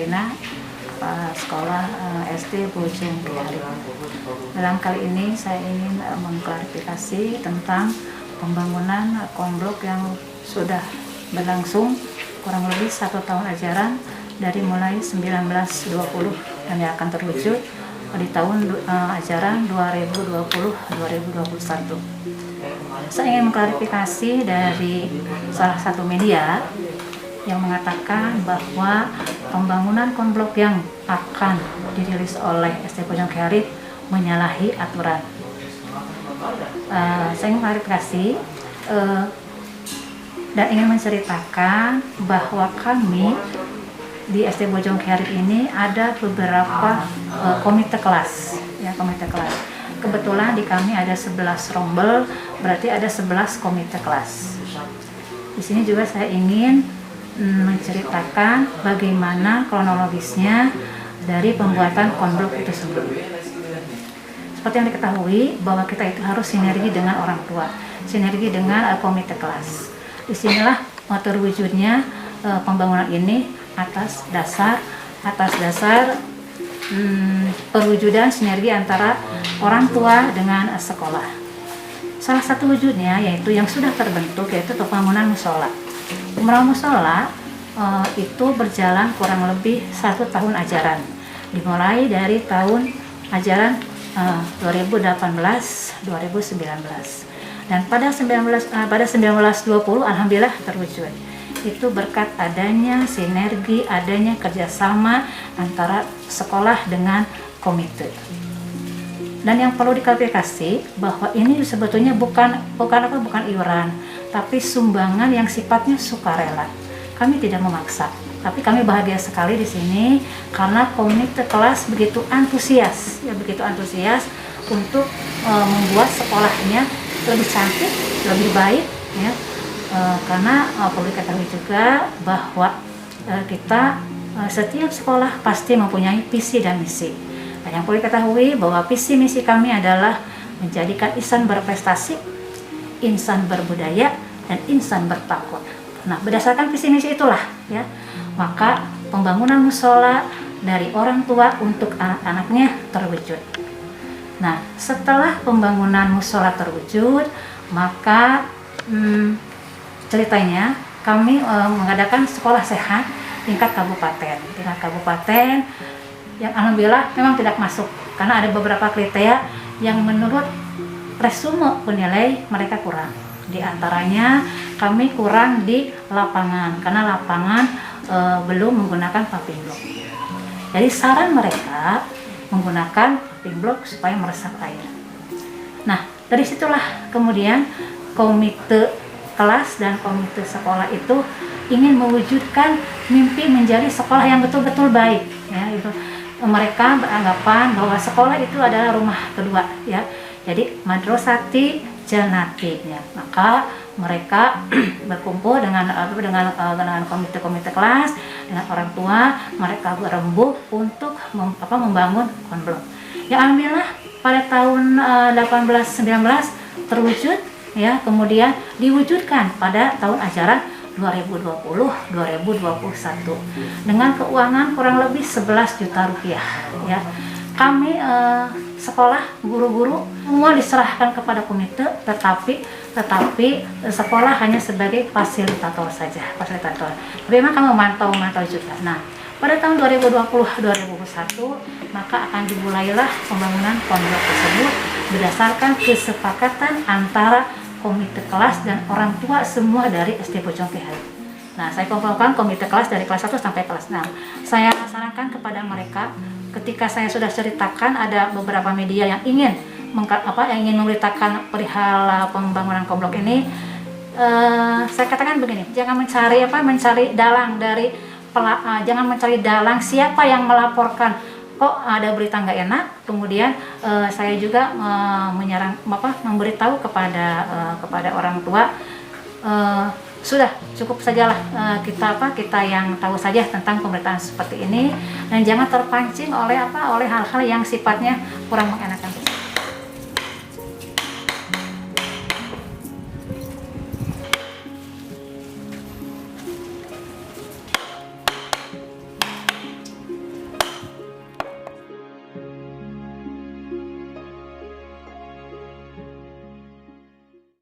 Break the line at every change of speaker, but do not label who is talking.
Marlina, sekolah SD Bojong Kiari. Dalam kali ini saya ingin mengklarifikasi tentang pembangunan komplek yang sudah berlangsung kurang lebih 1 tahun ajaran dari mulai 1920 dan yang akan terwujud di tahun ajaran 2020-2021. Saya ingin mengklarifikasi dari salah satu media yang mengatakan bahwa pembangunan komplek yang akan dirilis oleh SD Bojong Kiari menyalahi aturan. Saya ingin mengklarifikasi dan ingin menceritakan bahwa kami di SD Bojong Kiari ini ada beberapa komite kelas, ya, komite kelas. Kebetulan di kami ada 11 rombel, berarti ada 11 komite kelas. Di sini juga saya ingin menceritakan bagaimana kronologisnya dari pembuatan komplek itu sendiri. Seperti yang diketahui bahwa kita itu harus sinergi dengan orang tua, sinergi dengan komite kelas. Disinilah terwujudnya pembangunan ini atas dasar perwujudan sinergi antara orang tua dengan sekolah. Salah satu wujudnya yaitu yang sudah terbentuk yaitu pembangunan musola. Pembangunan musola itu berjalan kurang lebih 1 tahun ajaran, dimulai dari tahun ajaran 2018-2019 dan pada 1920 alhamdulillah terwujud. Itu berkat adanya sinergi, adanya kerjasama antara sekolah dengan komite. Dan yang perlu diklarifikasi bahwa ini sebetulnya bukan iuran, tapi sumbangan yang sifatnya sukarela. Kami tidak memaksa, tapi kami bahagia sekali di sini karena komite kelas begitu antusias untuk membuat sekolahnya lebih cantik, lebih baik, ya. Karena perlu diketahui juga bahwa kita setiap sekolah pasti mempunyai visi dan misi. Dan yang perlu diketahui bahwa visi misi kami adalah menjadikan insan berprestasi, insan berbudaya, dan insan bertakwa. Nah, berdasarkan visi misi itulah, ya, maka pembangunan musola dari orang tua untuk anak-anaknya terwujud. Nah, setelah pembangunan musola terwujud, maka ceritanya kami mengadakan sekolah sehat tingkat kabupaten yang alhamdulillah memang tidak masuk karena ada beberapa kriteria yang menurut resume penilai mereka kurang. Di antaranya kami kurang di lapangan karena lapangan belum menggunakan paving block. Jadi saran mereka menggunakan paving block supaya meresap air. Nah, dari situlah kemudian komite kelas dan komite sekolah itu ingin mewujudkan mimpi menjadi sekolah yang betul-betul baik, ya. Itu mereka beranggapan bahwa sekolah itu adalah rumah kedua, ya. Jadi madrasati jannati, ya. Maka mereka berkumpul dengan komite kelas, dengan orang tua, mereka berembuk untuk membangun komplek. Ya, alhamdulillah pada tahun 1819 terwujud, ya, kemudian diwujudkan pada tahun ajaran 2020-2021 dengan keuangan kurang lebih 11 juta rupiah, ya. Kami sekolah, guru-guru semua diserahkan kepada komite, tetapi sekolah hanya sebagai fasilitator saja, fasilitator. Tapi memang kami memantau juga. Nah, pada tahun 2020-2021 maka akan dimulailah pembangunan komplek tersebut berdasarkan kesepakatan antara komite kelas dan orang tua semua dari SD Bojong Kiari. Nah, saya kumpulkan komite kelas dari kelas 1 sampai kelas 6. Saya sarankan kepada mereka ketika saya sudah ceritakan ada beberapa media yang ingin memberitakan perihal pembangunan komplek ini, saya katakan begini, jangan mencari dalang dari jangan mencari dalang siapa yang melaporkan kok ada berita nggak enak, kemudian saya juga memberitahu kepada orang tua, sudah cukup sajalah kita yang tahu saja tentang pemberitaan seperti ini dan jangan terpancing oleh hal-hal yang sifatnya kurang mengenakan.